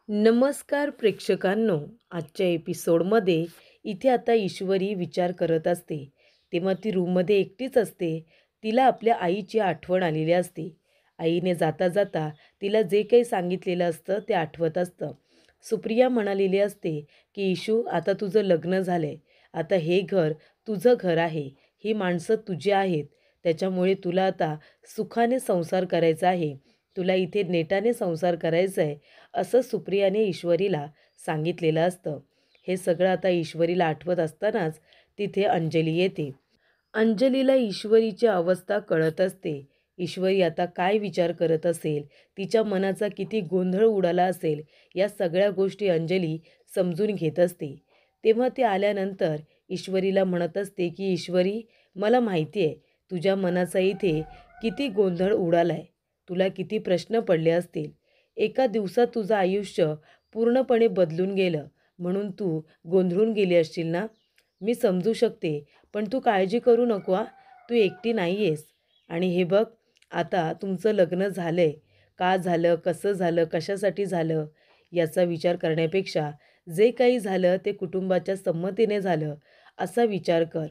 नमस्कार प्रेक्षकांनो. आजच्या एपिसोडमध्ये इथे आता ईश्वरी विचार करत असते. तेव्हा ती रूममध्ये एकटीच असते. तिला आपल्या आईची आठवण आलेली असते. आईने जाता जाता तिला जे काही सांगितलेलं असतं ते आठवत असतं. सुप्रिया म्हणालेली असते की ईशू, आता तुझं लग्न झालं आहे. आता हे घर तुझं घर आहे. ही माणसं तुझी आहेत. त्याच्यामुळे तुला आता सुखाने संसार करायचा आहे. तुला इथे नेटाने संसार करायचा आहे, असं सुप्रियाने ईश्वरीला सांगितलेलं असतं. हे सगळं आता ईश्वरीला आठवत असतानाच तिथे अंजली येते. अंजलीला ईश्वरीची अवस्था कळत असते. ईश्वरी आता काय विचार करत असेल, तिच्या मनाचा किती गोंधळ उडाला असेल, या सगळ्या गोष्टी अंजली समजून घेत असते. तेव्हा ती आल्यानंतर ईश्वरीला म्हणत असते की ईश्वरी, मला माहिती आहे तुझ्या मनाचा इथे किती गोंधळ उडाला आहे. तुला किती प्रश्न पडले असतील. एका दिवसात तुझं आयुष्य पूर्णपणे बदलून गेलं म्हणून तू गोंधळून गेली असशील ना. मी समजू शकते, पण तू काळजी करू नको हां. तू एकटी नाही आहेस. आणि हे बघ, आता तुमचं लग्न झालं आहे. का झालं, कसं झालं, कशासाठी झालं, याचा विचार करण्यापेक्षा जे काही झालं ते कुटुंबाच्या संमतीने झालं असा विचार कर.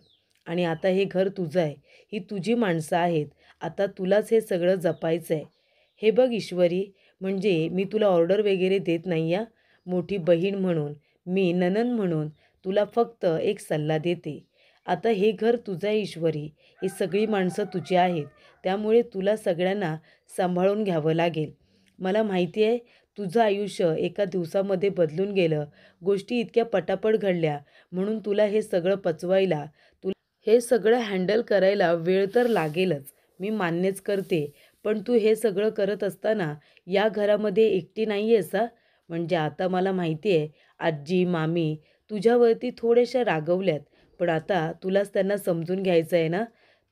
आणि आता हे घर तुझं आहे. ही तुझी माणसं आहेत. आता तुलाच हे सगळं जपायचं आहे. हे बघ ईश्वरी, म्हणजे मी तुला ऑर्डर वगैरे देत नाही आहे. मोठी बहीण म्हणून, मी नणंद म्हणून तुला फक्त एक सल्ला देते. आता हे घर तुझं आहे ईश्वरी. ही सगळी माणसं तुझी आहेत. त्यामुळे तुला सगळ्यांना सांभाळून घ्यावं लागेल. मला माहिती आहे तुझं आयुष्य एका दिवसामध्ये बदलून गेलं. गोष्टी इतक्या पटापट घडल्या म्हणून तुला हे सगळं पचवायला, हे सगळं हँडल करायला वेळ तर लागेलच. मी मान्यच करते. पण तू हे सगळं करत असताना या घरामध्ये एकटी नाही आहेस हां. म्हणजे आता मला माहिती आहे आजी, मामी तुझ्यावरती थोड्याशा रागवल्यात. पण आता तुलाच त्यांना समजून घ्यायचं आहे ना.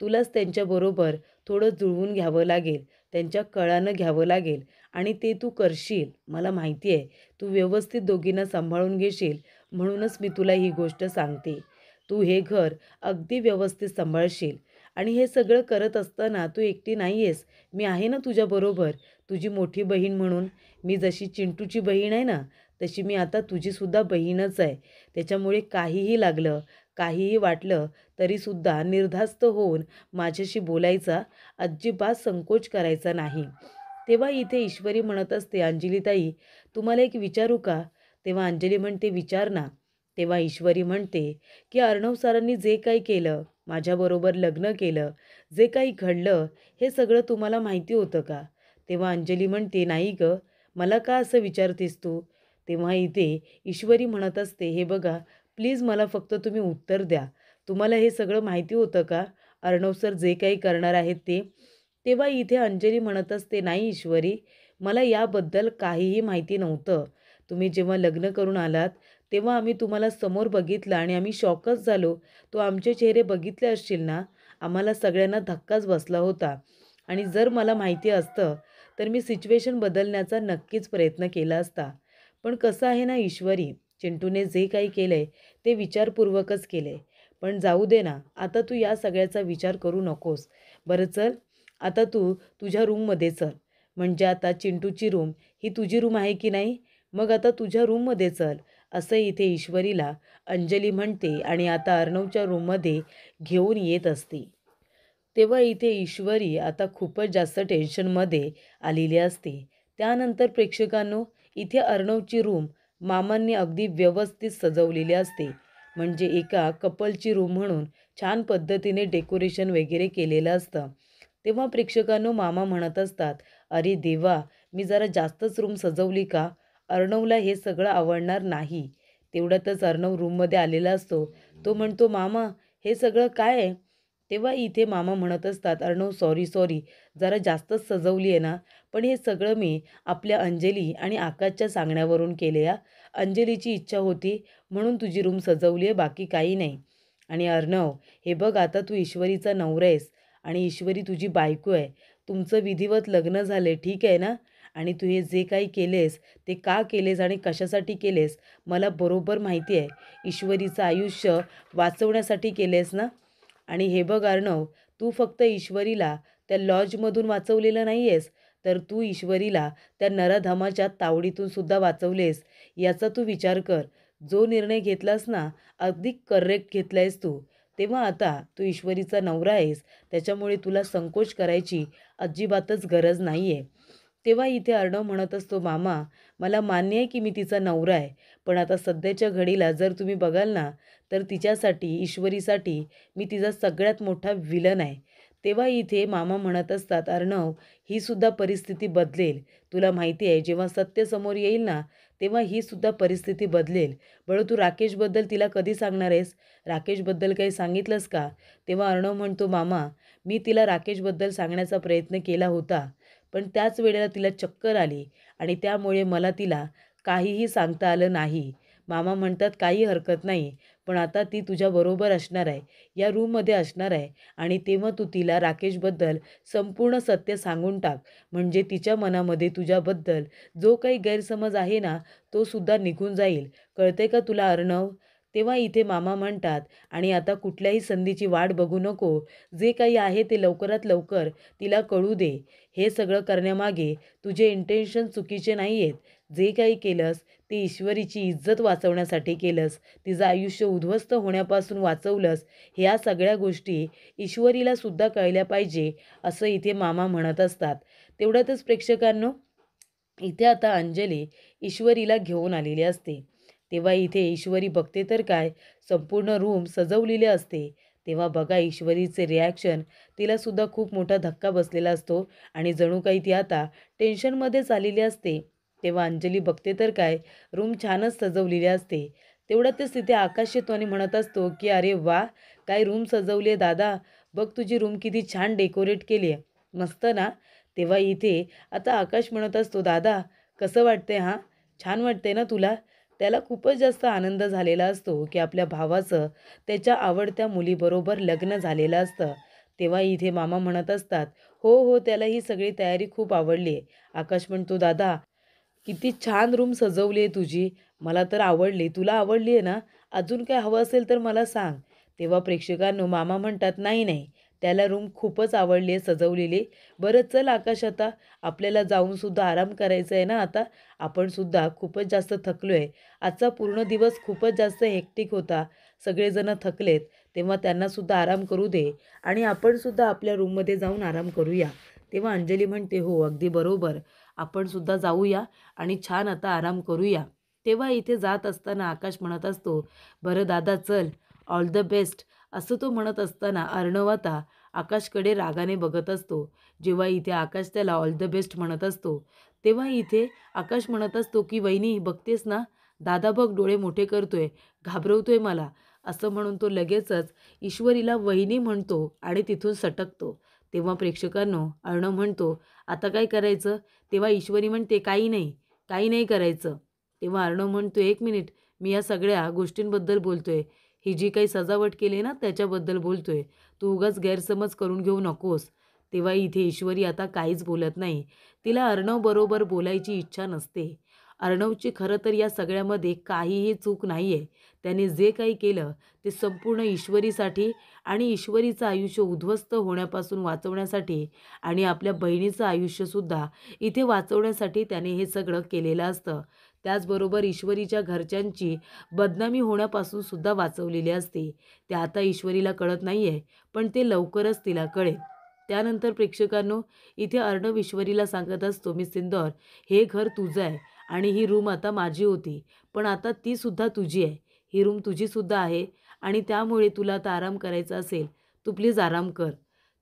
तुलाच त्यांच्याबरोबर थोडं जुळवून घ्यावं लागेल. त्यांच्या कळानं घ्यावं लागेल आणि ते तू करशील. मला माहिती आहे तू व्यवस्थित दोघींना सांभाळून घेशील. म्हणूनच मी तुला ही गोष्ट सांगते. तू हे घर अगदी व्यवस्थित सांभाळशील. आणि हे सगळं करत असताना तू एकटी नाही आहेस. मी आहे ना तुझ्याबरोबर. तुझी मोठी बहीण म्हणून. मी जशी चिंटूची बहीण आहे ना, तशी मी आता तुझीसुद्धा बहीणच आहे. त्याच्यामुळे काहीही लागलं, काहीही वाटलं तरीसुद्धा निर्धास्त होऊन माझ्याशी बोलायचा, अजिबात संकोच करायचा नाही. तेव्हा इथे ईश्वरी म्हणत असते, अंजलीताई तुम्हाला एक विचारू का? तेव्हा अंजली म्हणते, विचार ना. तेव्हा ईश्वरी म्हणते की अर्णव सरांनी जे काही केलं, माझ्याबरोबर लग्न केलं, जे काही घडलं, हे सगळं तुम्हाला माहिती होतं का? तेव्हा अंजली म्हणते, नाही गं, मला का असं विचारतेस तू? तेव्हा इथे ईश्वरी म्हणत असते, हे बघा, प्लीज मला फक्त तुम्ही उत्तर द्या. तुम्हाला हे सगळं माहिती होतं का? अर्णव सर जे काही करणार आहेत ते. तेव्हा इथे अंजली म्हणत असते, नाही ईश्वरी, मला याबद्दल काहीही माहिती नव्हतं. तुम्ही जेव्हा लग्न करून आलात तेव्हा आम्ही तुम्हाला समोर बघितलं आणि आम्ही शॉकच झालो. तो आमचे चेहरे बघितले असतील ना, आम्हाला सगळ्यांना धक्काच बसला होता. आणि जर मला माहिती असतं तर मी सिच्युएशन बदलण्याचा नक्कीच प्रयत्न केला असता. पण कसं आहे ना ईश्वरी, चिंटूने जे काही केलं आहे ते विचारपूर्वकच केलं आहे. पण जाऊ दे ना, आता तू या सगळ्याचा विचार करू नकोस. बरं चल, आता तू तुझ्या रूममध्ये चल. म्हणजे आता चिंटूची रूम ही तुझी रूम आहे की नाही? मग आता तुझ्या रूममध्ये चल, असं इथे ईश्वरीला अंजली म्हणते आणि आता अर्णवच्या रूममध्ये घेऊन येत असते. तेव्हा इथे ईश्वरी आता खूपच जास्त टेन्शनमध्ये आलेली असते. त्यानंतर प्रेक्षकांनो, इथे अर्णवची रूम मामांनी अगदी व्यवस्थित सजवलेली असते. म्हणजे एका कपलची रूम म्हणून छान पद्धतीने डेकोरेशन वगैरे केलेलं असतं. तेव्हा प्रेक्षकांनो, मामा म्हणत असतात, अरे देवा, मी जरा जास्तच रूम सजवली का? अर्णवला हे सगळं आवडणार नाही. तेवढ्यातच अर्णव रूममध्ये आलेला असतो. तो म्हणतो, मामा हे सगळं काय आहे? तेव्हा इथे मामा म्हणत असतात, अर्णव सॉरी सॉरी, जरा जास्तच सजवली आहे ना. पण हे सगळं मी आपल्या अंजली आणि आकाशच्या सांगण्यावरून केले या. अंजलीची इच्छा होती म्हणून तुझी रूम सजवली आहे, बाकी काही नाही. आणि अर्णव, हे बघ, आता तू ईश्वरीचा नवरा आहेस आणि ईश्वरी तुझी बायको आहे. तुमचं विधिवत लग्न झाले, ठीक आहे ना. आणि तू हे जे काही केलेस ते का केलेस आणि कशासाठी केलेस मला बरोबर माहिती आहे. ईश्वरीचं आयुष्य वाचवण्यासाठी केलेस ना. आणि हे बघ अर्णव, तू फक्त ईश्वरीला त्या लॉजमधून वाचवलेलं नाही आहेस, तर तू ईश्वरीला त्या नराधमाच्या तावडीतून सुद्धा वाचवलेस. याचा तू विचार कर. जो निर्णय घेतलास ना, अगदी करेक्ट घेतलायस तू. तेव्हा आता तू ईश्वरीचा नवरा आहेस, त्याच्यामुळे तुला संकोच करायची अजिबातच गरज नाही आहे. तेव्हा इथे अर्णव म्हणत असतो, मामा मला मान्य आहे की मी तिचा नवरा आहे, पण आता सध्याच्या घडीला जर तुम्ही बघाल ना, तर तिच्यासाठी, ईश्वरीसाठी मी तिचा सगळ्यात मोठा विलन आहे. तेव्हा इथे मामा म्हणत असतात, अर्णव ही सुद्धा परिस्थिती बदलेल. तुला माहिती आहे जेव्हा सत्य समोर येईल ना, तेव्हा ही सुद्धा परिस्थिती बदलेल. बरं तू राकेशबद्दल तिला कधी सांगणार आहेस? राकेशबद्दल काही सांगितलंस का? तेव्हा अर्णव म्हणतो, मामा मी तिला राकेशबद्दल सांगण्याचा प्रयत्न केला होता, पण त्याच वेळेला तिला चक्कर आली आणि त्यामुळे मला तिला काहीही सांगता आलं नाही. मामा म्हणतात, काही हरकत नाही, पण आता ती तुझ्याबरोबर असणार आहे, या रूममध्ये असणार आहे आणि तेव्हा तू तिला राकेशबद्दल संपूर्ण सत्य सांगून टाक. म्हणजे तिच्या मनामध्ये तुझ्याबद्दल जो काही गैरसमज आहे ना, तो सुद्धा निघून जाईल. कळते का तुला अर्णव? तेव्हा इथे मामा म्हणतात, आणि आता कुठल्याही संधीची वाट बघू नको. जे काही आहे ते लवकरात लवकर तिला कळू दे. हे सगळं करण्यामागे तुझे इंटेन्शन चुकीचे नाही आहेत. जे काही केलंस ते ईश्वरीची इज्जत वाचवण्यासाठी केलंस. तिचं आयुष्य उद्ध्वस्त होण्यापासून वाचवलंस. ह्या सगळ्या गोष्टी ईश्वरीला सुद्धा कळल्या पाहिजे, असं इथे मामा म्हणत असतात. तेवढ्यातच प्रेक्षकांनो, इथे आता अंजली ईश्वरीला घेऊन आलेली असते. तेव्हा इथे ईश्वरी बघते तर काय, संपूर्ण रूम सजवलेले असते. तेव्हा बघा ईश्वरीचे रिॲक्शन, तिलासुद्धा खूप मोठा धक्का बसलेला असतो आणि जणू काही ती आता टेन्शनमध्येच आलेली असते. तेव्हा अंजली बघते तर काय, रूम छानच सजवलेली असते. तेवढ्यातच तिथे आकाश येतो आणि म्हणत असतो की अरे वा, काय रूम सजवली आहे दादा, बघ तुझी रूम किती छान डेकोरेट केली आहे, मस्त ना. तेव्हा इथे आता आकाश म्हणत असतो, दादा कसं वाटतंय हां, छान वाटतंय ना तुला? त्याला खूपच जास्त आनंद झालेला असतो की आपल्या भावाचं त्याच्या आवडत्या मुलीबरोबर लग्न झालेलं असतं. तेव्हा इथे मामा म्हणत असतात, हो हो, त्याला ही सगळी तयारी खूप आवडली आहे. आकाश म्हणतो, दादा किती छान रूम सजवली आहे तुझी, मला तर आवडली. तुला आवडली आहे ना? अजून काय हवं असेल तर मला सांग. तेव्हा प्रेक्षकांनो मामा म्हणतात, नाही नाही, त्याला रूम खूपच आवडली आहे सजवलेली. बरं चल आकाश, आता आपल्याला जाऊनसुद्धा आराम करायचा आहे ना. आता आपण सुद्धा खूपच जास्त थकलो आहे. आजचा पूर्ण दिवस खूपच जास्त हेक्टिक होता. सगळेजण थकलेत, तेव्हा त्यांनासुद्धा आराम करू दे आणि आपण सुद्धा आपल्या रूममध्ये जाऊन आराम करूया. तेव्हा अंजली म्हणते, हो अगदी बरोबर, आपण सुद्धा जाऊया आणि छान आता आराम करूया. तेव्हा इथे जात असताना आकाश म्हणत असतो, बरं दादा चल, ऑल द बेस्ट, असं तो म्हणत असताना अर्णव आता आकाशकडे रागाने बघत असतो. जेव्हा इथे आकाश त्याला ऑल द बेस्ट म्हणत असतो, तेव्हा इथे आकाश म्हणत असतो की वहिनी बघतेस ना, दादा बघ डोळे मोठे करतोय, घाबरवतोय मला. असं म्हणून तो लगेचच ईश्वरीला वहिनी म्हणतो आणि तिथून सटकतो. तेव्हा प्रेक्षकांनो अर्णव म्हणतो, आता काय करायचं? तेव्हा ईश्वरी म्हणते, काही नाही, काही नाही करायचं. तेव्हा अर्णव म्हणतो, एक मिनिट, मी या सगळ्या गोष्टींबद्दल बोलतोय. ही जी काही सजावट केली आहे ना त्याच्याबद्दल बोलतोय. तू उगाच गैरसमज करून घेऊ नकोस. तेव्हा इथे ईश्वरी आता काहीच बोलत नाही. तिला अर्णवबरोबर बोलायची इच्छा नसते. अर्णवची खरं तर या सगळ्यामध्ये काहीही चूक नाही आहे. त्याने जे काही केलं ते संपूर्ण ईश्वरीसाठी आणि ईश्वरीचं आयुष्य उद्ध्वस्त होण्यापासून वाचवण्यासाठी आणि आपल्या बहिणीचं आयुष्यसुद्धा इथे वाचवण्यासाठी त्याने हे सगळं केलेलं असतं. त्याचबरोबर ईश्वरीच्या घरच्यांची बदनामी होण्यापासून सुद्धा वाचवलेली असते. ते आता ईश्वरीला कळत नाही आहे, पण ते लवकरच तिला कळेल. त्यानंतर प्रेक्षकांनो, इथे अर्णव ईश्वरीला सांगत असतो, मी सिंदौर, हे घर तुझं आहे आणि ही रूम आता माझी होती, पण आता ती सुद्धा तुझी आहे. ही रूम तुझीसुद्धा आहे आणि त्यामुळे तुला आता आराम करायचा असेल, तू प्लीज आराम कर.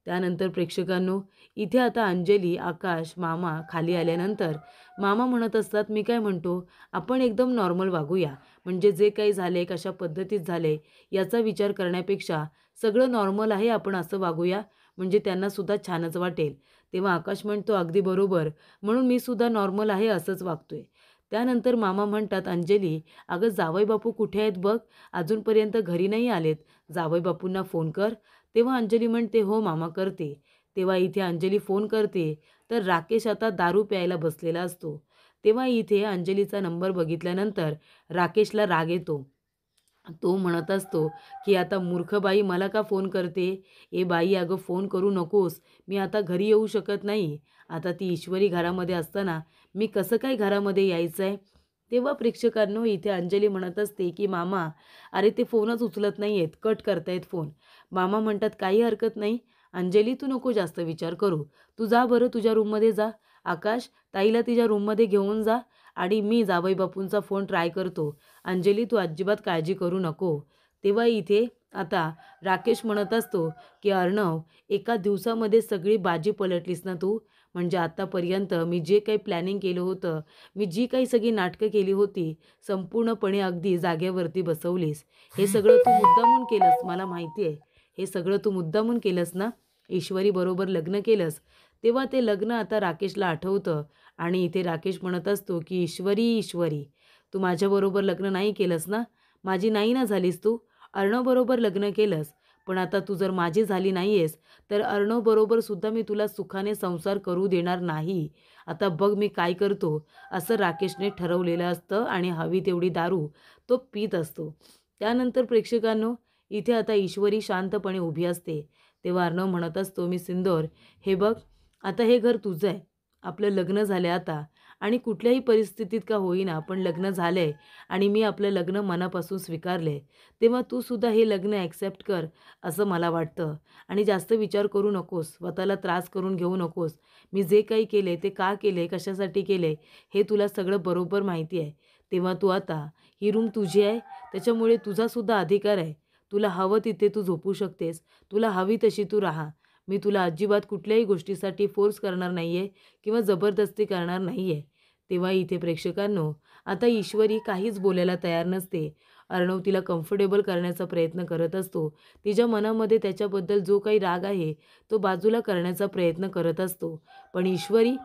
त्यानंतर प्रेक्षकांनो, इथे आता अंजली, आकाश, मामा खाली आल्यानंतर मामा म्हणत असतात, मी काय म्हणतो, आपण एकदम नॉर्मल वागूया. म्हणजे जे काही झाले, कशा पद्धतीत झाले, याचा विचार करण्यापेक्षा सगळं नॉर्मल आहे आपण असं वागूया, म्हणजे त्यांनासुद्धा छानच वाटेल. तेव्हा आकाश म्हणतो, अगदी बरोबर, म्हणून मी सुद्धा नॉर्मल आहे असंच वागतोय. त्यानंतर मामा म्हणतात, अंजली अगं जावई बापू कुठे आहेत बघ, अजूनपर्यंत घरी नाही आलेत, जावई बापूंना फोन कर. तेव्हा अंजली म्हणते, हो मामा करते. तेव्हा इथे अंजली फोन करते तर राकेश आता दारू प्यायला बसलेला असतो. तेव्हा इथे अंजलीचा नंबर बघितल्यानंतर राकेशला राग येतो. तो म्हणत असतो की आता मूर्ख बाई मला का फोन करते? ए बाई अगं फोन करू नकोस, मी आता घरी येऊ शकत नाही. आता ती ईश्वरी घरामध्ये असताना मी कसं काय घरामध्ये यायचं आहे? तेव्हा प्रेक्षकांनो इथे अंजली म्हणत असते की मामा, अरे ते फोनच उचलत नाही आहेत, कट करतायत फोन. मामा म्हणतात काही हरकत नाही अंजली, तू नको जास्त विचार करू. तू जा बरं तुझ्या रूममध्ये जा. आकाश, ताईला तिच्या रूममध्ये घेऊन जा आणि मी जावई बापूंचा फोन ट्राय करतो. अंजली तू अजिबात काळजी करू नको. तेव्हा इथे आता राकेश म्हणत असतो की अर्णव, एका दिवसामध्ये सगळी बाजी पलटलीस ना तू. म्हणजे आत्तापर्यंत मी जे काही प्लॅनिंग केलं होतं, मी जी काही सगळी नाटकं केली होती, संपूर्णपणे अगदी जागेवरती बसवलीस. हे सगळं तू मुद्दामून केलंस, मला माहिती आहे. हे सगळं तू मुद्दामून केलंस ना. ईश्वरीबरोबर लग्न केलंस. तेव्हा ते लग्न आता राकेशला आठवतं आणि इथे राकेश म्हणत असतो की ईश्वरी, ईश्वरी, तू माझ्याबरोबर लग्न नाही केलंस ना. माझी नाही ना झालीस तू. अर्णवबरोबर लग्न केलंस. पण आता तू जर माझी झाली नाही आहेस, तर अर्णवबरोबर सुद्धा मी तुला सुखाने संसार करू देणार नाही. आता बघ मी काय करतो. असं राकेशने ठरवलेलं असतं आणि हवी तेवढी दारू तो पीत असतो. त्यानंतर प्रेक्षकांनो इथे आता ईश्वरी शांतपणे उभी असते. तेव्हा अर्णव म्हणत असतो, मी सिंदूर, हे बघ, आता हे घर तुझं आहे. आपलं लग्न झालं आता आणि कुठल्याही परिस्थितीत का होईना पण लग्न झालं आहे आणि मी आपलं लग्न मनापासून स्वीकारले. तेव्हा तू सुद्धा हे लग्न ॲक्सेप्ट कर असं मला वाटतं आणि जास्त विचार करू नकोस, स्वतःला त्रास करून घेऊ नकोस. मी जे काही केले ते का केले, कशासाठी केले हे तुला सगळं बरोबर माहिती आहे. तेव्हा तू आता, ही रूम तुझी आहे, त्याच्यामुळे तुझासुद्धा अधिकार आहे. तुला हवं तिथे तू झोपू शकतेस, तुला हवी तशी तू राहा. मी तुला अजिबात कुठल्याही गोष्टीसाठी फोर्स करणार नाही आहे किंवा जबरदस्ती करणार नाही आहे. तेव्हा इथे प्रेक्षकांनो आता ईश्वरी काहीच बोलायला तयार नसते. अर्णव तिला कम्फर्टेबल करण्याचा प्रयत्न करत असतो. तिच्या मनामध्ये त्याच्याबद्दल जो काही राग आहे तो बाजूला करण्याचा प्रयत्न करत असतो. पण ईश्वरी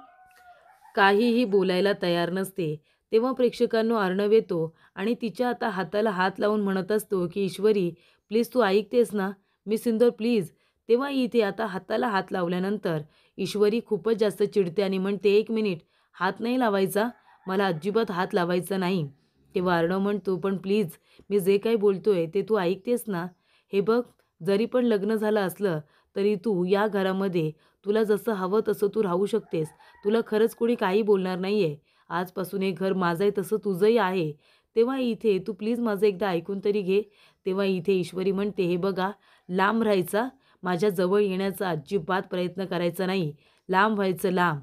काहीही बोलायला तयार नसते. तेव्हा प्रेक्षकांनो अर्णव येतो आणि तिच्या आता हाताला हात लावून म्हणत असतो की ईश्वरी, प्लीज तू ऐकतेस ना. मी सिंदूर प्लीज. तेव्हा इथे आता हाताला हात लावल्यानंतर ईश्वरी खूपच जास्त चिडते आणि म्हणते, एक मिनिट, हात नाही लावायचा, मला अजिबात हात लावायचा नाही. तेव्हा अर्णव म्हणतो, पण प्लीज मी जे काही बोलतोय ते तू ऐकतेस ना. हे बघ, जरी पण लग्न झालं असलं तरी तू या घरामध्ये तुला जसं हवं तसं तू राहू शकतेस. तुला खरंच कोणी काही बोलणार नाही आहे. आजपासून हे घर माझं आहे तसं तुझंही आहे. तेव्हा इथे तू प्लीज माझं एकदा ऐकून तरी घे. तेव्हा इथे ईश्वरी म्हणते, हे बघा, लांब राहायचा, माझ्या जवळ येण्याचा अजिबात प्रयत्न करायचा नाही. लांब व्हायचं, लांब.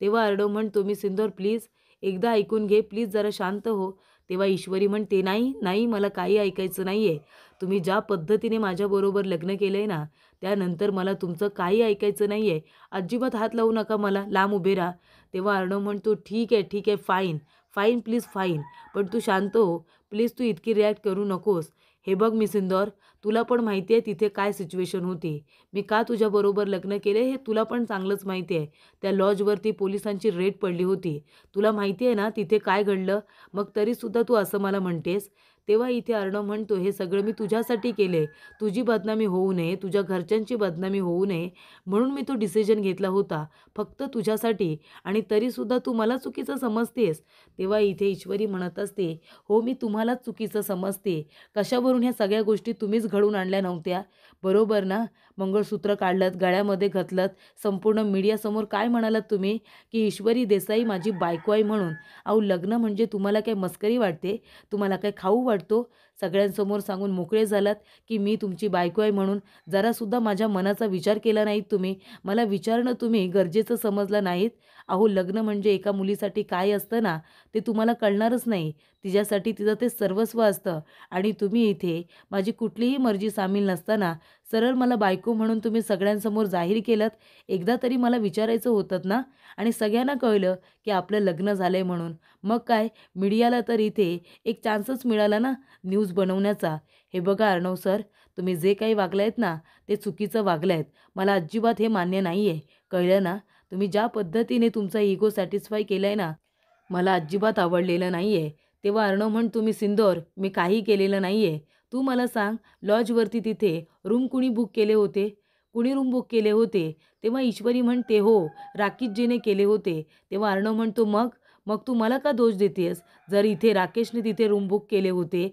तेव्हा अर्णव म्हणतो, मी सिंदूर प्लीज एकदा ऐकून घे, प्लीज जरा शांत हो. तेव्हा ईश्वरी म्हणते, नाही नाही, मला काही ऐकायचं नाही आहे. तुम्ही ज्या पद्धतीने माझ्याबरोबर लग्न केलं आहे ना, त्यानंतर मला तुमचं काही ऐकायचं नाही आहे. अजिबात हात लावू नका मला, लांब उभे राहा. तेव्हा अर्णव म्हणतो, ठीक आहे ठीक आहे, फाईन फाईन, प्लीज फाईन, पण तू शांत हो. प्लीज तू इतकी रिॲक्ट करू नकोस. हे बघ मी सिंदूर, तुला पण माहिती आहे तिथे काय सिच्युएशन होती. मी का तुझ्याबरोबर लग्न केले हे तुला पण चांगलंच माहिती आहे. त्या लॉजवरती पोलिसांची रेड पडली होती. तुला माहिती आहे ना तिथे काय घडलं. मग तरीसुद्धा तू असं मला म्हणतेस. तेव्हा इथे अर्णव म्हणतो, हे सगळं मी तुझ्यासाठी केले. तुझी बदनामी होऊ नये, तुझ्या घरच्यांची बदनामी होऊ नये म्हणून मी तो डिसिजन घेतला होता, फक्त तुझ्यासाठी. आणि तरीसुद्धा तू मला चुकीचं समजतेस. तेव्हा इथे ईश्वरी म्हणत असते, हो मी तुम्हालाच चुकीचं समजते. कशावरून ह्या सगळ्या गोष्टी तुम्हीच घडवून आणल्या नव्हत्या, बरोबर ना. मंगळसूत्र काढलंत, गळ्यामध्ये घातलंत, संपूर्ण मीडियासमोर काय म्हणालात तुम्ही की ईश्वरी देसाई माझी बायको आहे म्हणून. अहो लग्न म्हणजे तुम्हाला काय मस्करी वाटते, तुम्हाला काय खाऊ वाटतो. सगळ्यांसमोर सांगून मोकळे झालात की मी तुमची बायको आहे म्हणून. जरासुद्धा माझ्या मनाचा विचार केला नाहीत तुम्ही. मला विचारणं तुम्ही गरजेचं समजलं नाहीत. अहो लग्न म्हणजे एका मुलीसाठी काय असतं ना ते तुम्हाला कळणारच नाही. तिच्यासाठी तिचं ते सर्वस्व असतं आणि तुम्ही इथे माझी कुठलीही मर्जी सामील नसताना सरळ मला बायको म्हणून तुम्ही सगळ्यांसमोर जाहीर केलं. एकदा तरी मला विचारायचं होतं ना. आणि सगळ्यांना कळलं की आपलं लग्न झालं आहे म्हणून. मग काय, मीडियाला तर इथे एक चान्सच मिळाला ना न्यूज बनवण्याचा. हे बघा अर्णव सर, तुम्ही जे काही वागलं आहेत ना ते चुकीचं वागलं आहेत. मला अजिबात हे मान्य नाही आहे, कळलं ना. तुम्ही ज्या पद्धतीने तुमचा इगो सॅटिस्फाय केला आहे ना, मला अजिबात आवडलेलं नाही आहे. तेव्हा अर्णव म्हणतो, मी सिंदूर, मी काही केलेलं नाही आहे. तू मला सांग, लॉजवरती तिथे रूम कुणी बुक केले होते, कुणी रूम बुक केले होते. तेव्हा ईश्वरी म्हणते, हो राकेशजीने केले होते. तेव्हा अर्णव म्हणतो, मग मग तू मला का दोष देतेस. जर इथे राकेशने तिथे रूम बुक केले होते,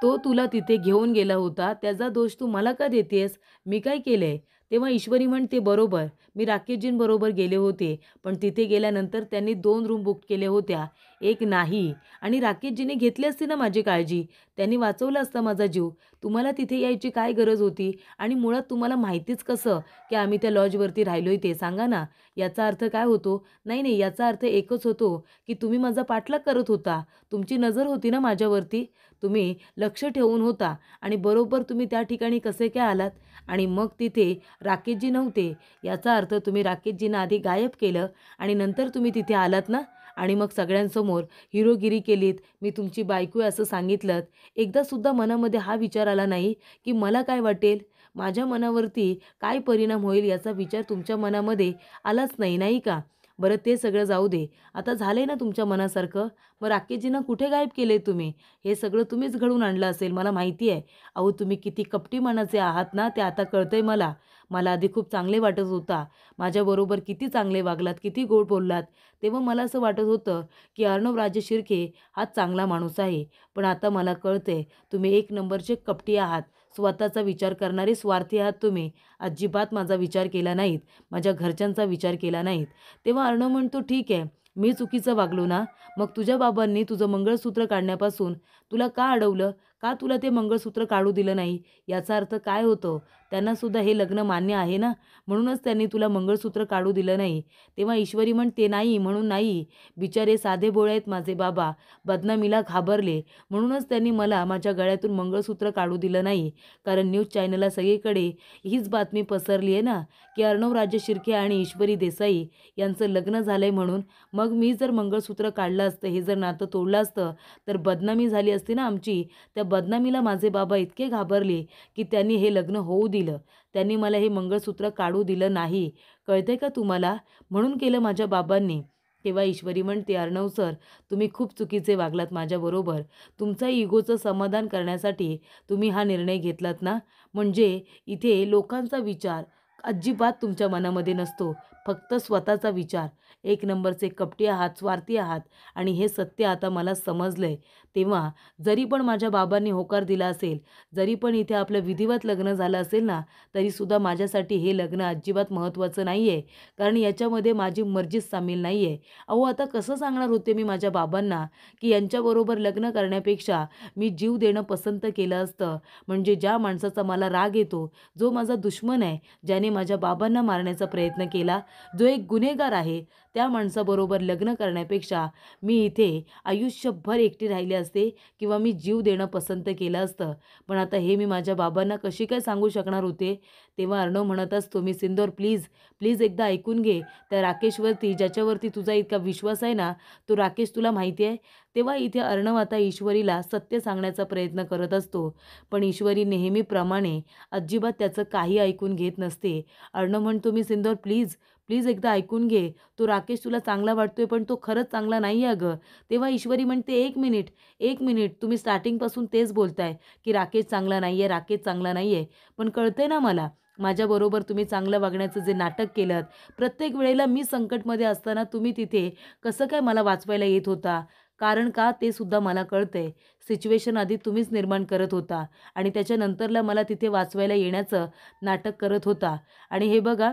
तो तुला तिथे घेऊन गेला होता, त्याचा दोष तू मला का देतेस. मी काय केलं आहे. तेव्हा ईश्वरी म्हणते, बरोबर, मी राकेशजींबरोबर गेले होते, पण तिथे गेल्यानंतर त्यांनी 2 रूम बुक केल्या होत्या, एक नाही. आणि राकेशजीने घेतली असती ना माझी काळजी, त्यांनी वाचवला असता माझा जीव. तुम्हाला तिथे यायची काय गरज होती? आणि मुळात तुम्हाला माहितीच कसं की आम्ही त्या लॉजवरती राहिलोय ते सांगा ना? याचा अर्थ काय होतो? नाही, नाही, याचा अर्थ एकच होतो की तुम्ही माझा पाठलाग करत होता. तुमची नजर होती ना माझ्यावरती. तुम्ही लक्ष ठेवून होता आणि बरोबर तुम्ही त्या ठिकाणी कसे काय आलात? आणि मग तिथे राकेशजी नव्हते. याचा अर्थ तुम्ही राकेशजींना आधी गायब केलं आणि नंतर तुम्ही तिथे आलात ना? आणि मग सगळ्यांसमोर हिरोगिरी केलीत. मी तुमची बायको आहे असं सांगितलंत. एकदासुद्धा मनामध्ये हा विचार आला नाही की मला काय वाटेल? माझ्या मनावरती काय परिणाम होईल याचा विचार तुमच्या मनामध्ये आलाच नाही, नाही का? बरं ते सगळं जाऊ दे. आता झालंय ना तुमच्या मनासारखं? मग राकेशजींना कुठे गायब केले तुम्ही? हे सगळं तुम्हीच घडवून आणलं असेल मला माहिती आहे. अहो तुम्ही किती कपटी मनाचे आहात ना ते आता कळतंय मला. मला आधी खूप चांगले वाटत होता. माझ्याबरोबर किती चांगले वागलात, किती गोड बोललात. तेव्हा मला असं वाटत होतं की अर्णव राजे शिर्के हा चांगला माणूस आहे. पण आता मला कळतंय तुम्ही एक नंबरचे कपटी आहात. स्वतःचा विचार करणारे स्वार्थी आहात तुम्ही. अजिबात माझा विचार केला नाहीत. माझ्या घरच्यांचा विचार केला नाहीत. तेव्हा अर्णव म्हणतो, ठीक आहे, मी चुकीचं वागलो ना? मग तुझ्या बाबांनी तुझं मंगळसूत्र काढण्यापासून तुला का अडवलं? का तुला ते मंगळसूत्र काढू दिलं नाही? याचा अर्थ काय होतो? त्यांनासुद्धा हे लग्न मान्य आहे ना? म्हणूनच त्यांनी तुला मंगळसूत्र काढू दिलं नाही. तेव्हा ईश्वरी म्हणते, नाही म्हणून नाही. बिचारे साधेभोळे आहेत माझे बाबा. बदनामीला घाबरले म्हणूनच त्यांनी मला माझ्या गळ्यातून मंगळसूत्र काढू दिलं नाही. कारण न्यूज चॅनलला सगळीकडे हीच बातमी पसरली आहे ना की अर्णव राजे शिर्के आणि ईश्वरी देसाई यांचं लग्न झालंय म्हणून. मग मी जर मंगळसूत्र काढलं असतं, हे जर नातं तोडलं असतं, तर बदनामी झाली असती ना आमची. त्या बदनामीला माझे बाबा इतके घाबरले की त्यांनी हे लग्न होऊ दिलं. त्यांनी मला हे मंगळसूत्र काढू दिलं नाही. कळतंय का तुम्हाला? म्हणून केलं माझ्या बाबांनी. तेव्हा ईश्वरी म्हणते, अर्णव सर, तुम्ही खूप चुकीचे वागलात माझ्याबरोबर. तुमचा इगोचं समाधान करण्यासाठी तुम्ही हा निर्णय घेतलात ना? म्हणजे इथे लोकांचा विचार अजिबात तुमच्या मनामध्ये नसतो. फक्त स्वतःचा विचार. एक नंबरचे कपटी आहात, स्वार्थी आहात आणि हे सत्य आता मला समजलंय. तेव्हा जरी पण माझ्या बाबांनी होकार दिला असेल, जरी पण इथे आपलं विधिवत लग्न झालं असेल ना, तरीसुद्धा माझ्यासाठी हे लग्न अजिबात महत्त्वाचं नाही आहे. कारण याच्यामध्ये माझी मर्जीच सामील नाही आहे. अहो आता कसं सांगणार होते मी माझ्या बाबांना की यांच्याबरोबर लग्न करण्यापेक्षा मी जीव देणं पसंत केलं असतं. म्हणजे ज्या माणसाचा मला राग येतो, जो माझा दुश्मन आहे, ज्याने माझ्या बाबांना मारण्याचा प्रयत्न केला, जो एक गुन्हेगार आहे, त्या माणसाबरोबर लग्न करण्यापेक्षा मी इथे आयुष्यभर एकटी राहिले असते किंवा मी जीव देणं पसंत केलं असतं. पण आता हे मी माझ्या बाबांना कशी काय सांगू शकणार होते? तेव्हा अर्णव म्हणत असतो, मी सिंदूर प्लीज, प्लीज एकदा ऐकून घे. त्या राकेशवरती ज्याच्यावरती तुझा इतका विश्वास आहे ना, तो राकेश तुला माहिती आहे? तेव्हा इथे अर्णव आता ईश्वरीला सत्य सांगण्याचा प्रयत्न करत असतो. पण ईश्वरी नेहमीप्रमाणे अजिबात त्याचं काही ऐकून घेत नसते. अर्णव म्हणतो, मी सिंदूर प्लीज, प्लीज एकदा ऐकून घे. तो राकेश तुला चांगला वाटतोय पण तो खरंच चांगला नाही आहे अगं. तेव्हा ईश्वरी म्हणते, एक मिनिट, एक मिनिट, तुम्ही स्टार्टिंगपासून तेच बोलताय की राकेश चांगला नाही आहे, राकेश चांगला नाही आहे. पण कळतंय ना मला, माझ्याबरोबर तुम्ही चांगलं वागण्याचं जे नाटक केलंत, प्रत्येक वेळेला मी संकटमध्ये असताना तुम्ही तिथे कसं काय मला वाचवायला येत होता? कारण का ते सुद्धा मला कळतंय. सिच्युएशन आधी तुम्हीच निर्माण करत होता आणि त्याच्यानंतरला मला तिथे वाचवायला येण्याचं नाटक करत होता. आणि हे बघा,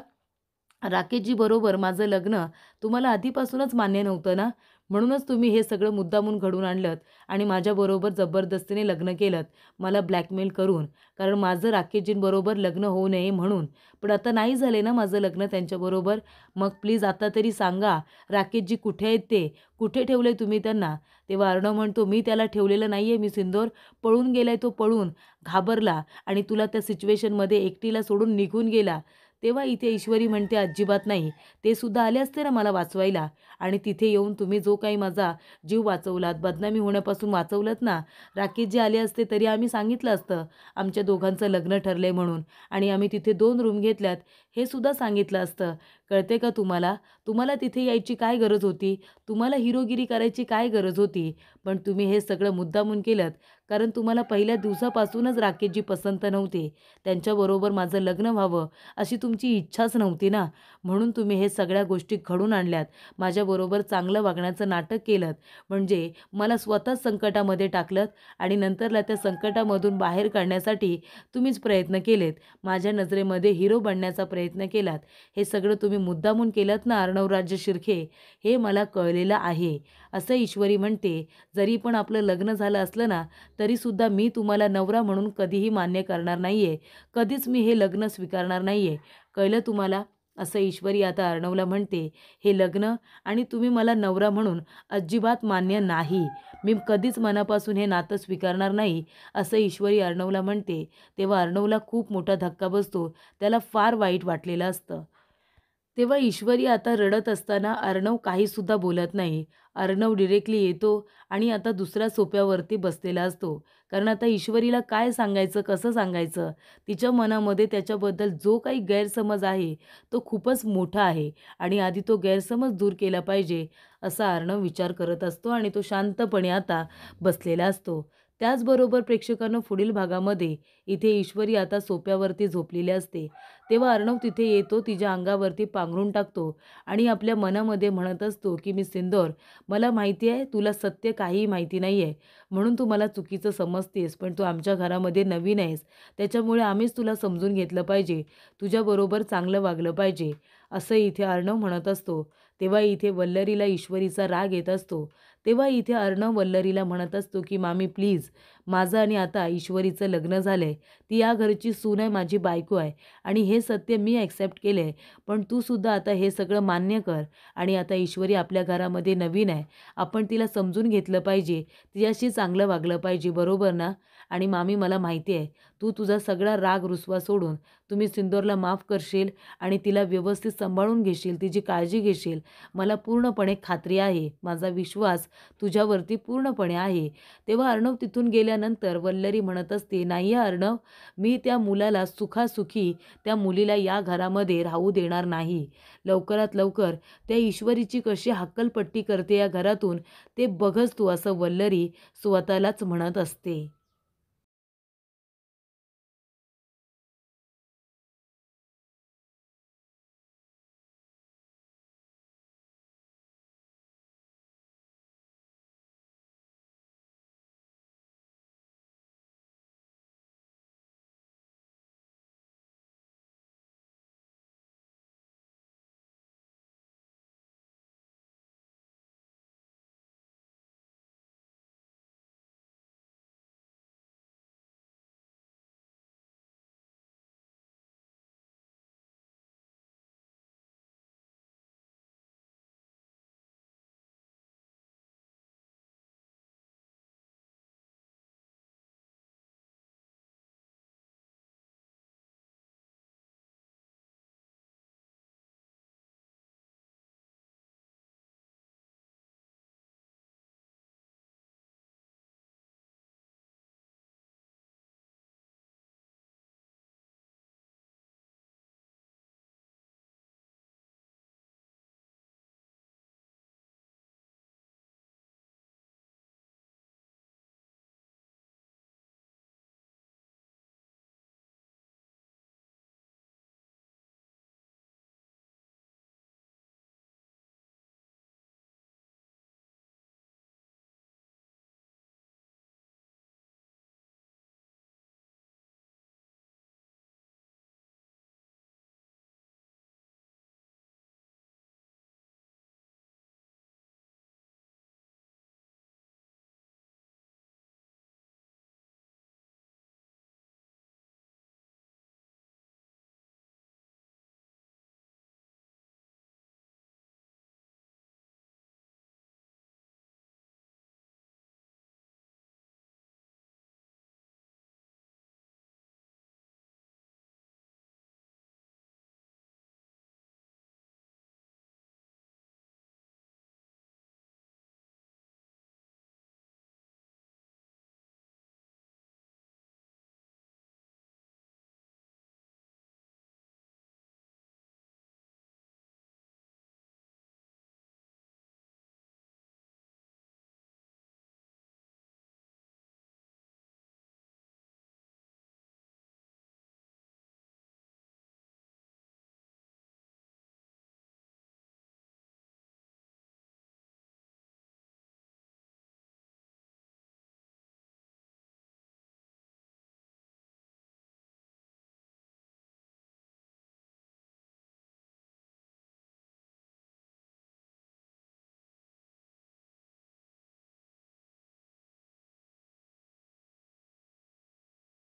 राकेशजी बरोबर माझं लग्न तुम्हाला आधीपासूनच मान्य नव्हतं ना? म्हणूनच तुम्ही हे सगळं मुद्दामून घडवून आणलंत आणि माझ्याबरोबर जबरदस्तीने लग्न केलंत, मला ब्लॅकमेल करून. कारण माझं राकेशजींबरोबर लग्न होऊ नये म्हणून. पण आता नाही झाले ना माझं लग्न त्यांच्याबरोबर. मग प्लीज आता तरी सांगा, राकेशजी कुठे आहेत ते? कुठे ठेवले तुम्ही त्यांना? तेव्हा अर्णव म्हणतो, मी त्याला ठेवलेलं नाही आहे मी सिंदूर. पळून गेलाय तो, पळून. घाबरला आणि तुला त्या सिच्युएशनमध्ये एकटीला सोडून निघून गेला. तेव्हा इथे ईश्वरी म्हणते, अजिबात नाही. ते सुद्धा आले असते ना मला वाचवायला आणि तिथे येऊन तुम्ही जो काही माझा जीव वाचवलात, बदनामी होण्यापासून वाचवलत ना, राकेशजी आले असते तरी आम्ही सांगितलं असतं आमच्या दोघांचं लग्न ठरलंय म्हणून आणि आम्ही तिथे 2 रूम घेतल्यात हे सुद्धा सांगितलं असतं. कळते का तुम्हाला? तुम्हाला तिथे यायची काय गरज होती? तुम्हाला हिरोगिरी करायची काय गरज होती? पण तुम्ही हे सगळं मुद्दामून केलंत, कारण तुम्हाला पहिल्या दिवसापासूनच राकेशजी पसंत नव्हते. त्यांच्याबरोबर माझं लग्न व्हावं अशी तुमची इच्छाच नव्हती ना, म्हणून तुम्ही हे सगळ्या गोष्टी घडवून आणल्यात. माझ्याबरोबर चांगलं वागण्याचं नाटक केलंत, म्हणजे मला स्वतःच संकटामध्ये टाकलंत आणि नंतरला त्या संकटामधून बाहेर काढण्यासाठी तुम्हीच प्रयत्न केलेत. माझ्या नजरेमध्ये हिरो बनण्याचा प्रयत्न केलात. हे सगळं तुम्ही मुद्दामून केलंत ना अर्णवराजे शिर्के, हे मला कळलेलं आहे. असं ईश्वरी म्हणते, जरी पण आपलं लग्न झालं असलं ना, तरीसुद्धा मी तुम्हाला नवरा म्हणून कधीही मान्य करणार नाही आहे. कधीच मी हे लग्न स्वीकारणार नाही आहे. कळलं तुम्हाला? असं ईश्वरी आता अर्णवला म्हणते, हे लग्न आणि तुम्ही मला नवरा म्हणून अजिबात मान्य नाही. मी कधीच मनापासून हे नातं स्वीकारणार नाही, असं ईश्वरी अर्णवला म्हणते. तेव्हा अर्णवला खूप मोठा धक्का बसतो. त्याला फार वाईट वाटलेलं असतं. तेव्हा ईश्वरी आता रडत असताना अर्णव काहीसुद्धा बोलत नाही. अर्णव डिरेक्टली येतो आणि आता दुसऱ्या सोफ्यावरती बसलेला असतो. कारण आता ईश्वरीला काय सांगायचं, कसं सांगायचं? तिच्या मनामध्ये त्याच्याबद्दल जो काही गैरसमज आहे, तो खूपच मोठा आहे आणि आधी तो गैरसमज दूर केला पाहिजे, असा अर्णव विचार करत असतो आणि तो शांतपणे आता बसलेला असतो. त्याचबरोबर प्रेक्षकांनो, पुढील भागामध्ये इथे ईश्वरी आता सोफ्यावरती झोपलेली असते. तेव्हा अर्णव तिथे येतो, तिच्या अंगावरती पांघरून टाकतो आणि आपल्या मनामध्ये म्हणत असतो की मी सिंदूर, मला माहिती आहे तुला सत्य काहीही माहिती नाही आहे, म्हणून तू मला चुकीचं समजतेस, पण तू आमच्या घरामध्ये नवीन आहेस, त्याच्यामुळे आम्हीच तुला समजून घेतलं पाहिजे, तुझ्याबरोबर चांगलं वागलं पाहिजे, असं इथे अर्णव म्हणत असतो. तेव्हा इथे वल्लरीला ईश्वरीचा राग येत असतो. तेव्हा इथे अर्णव वल्लरीला म्हणत असतो की मामी प्लीज, माझं आणि आता ईश्वरीचं लग्न झालं आहे, ती या घरची सून आहे, माझी बायको आहे आणि हे सत्य मी ॲक्सेप्ट केलं आहे, पण तूसुद्धा आता हे सगळं मान्य कर आणि आता ईश्वरी आपल्या घरामध्ये नवीन आहे, आपण तिला समजून घेतलं पाहिजे, तिच्याशी चांगलं वागलं पाहिजे, बरोबर ना? आणि मामी मला माहिती आहे, तू तुझा सगळा राग रुसवा सोडून तुम्ही सिंदूरला माफ करशील आणि तिला व्यवस्थित सांभाळून घेशील, तिची काळजी घेशील, मला पूर्णपणे खात्री आहे, माझा विश्वास तुझ्यावरती पूर्णपणे आहे. तेव्हा अर्णव तिथून गेल्यानंतर वल्लरी म्हणत असते, नाही अर्णव, मी त्या मुलाला सुखासुखी त्या मुलीला या घरामध्ये राहू देणार नाही. लवकरात लवकर त्या ईश्वरीची कशी हक्कलपट्टी करते या घरातून ते बघच तू, असं वल्लरी स्वतःलाच म्हणत असते.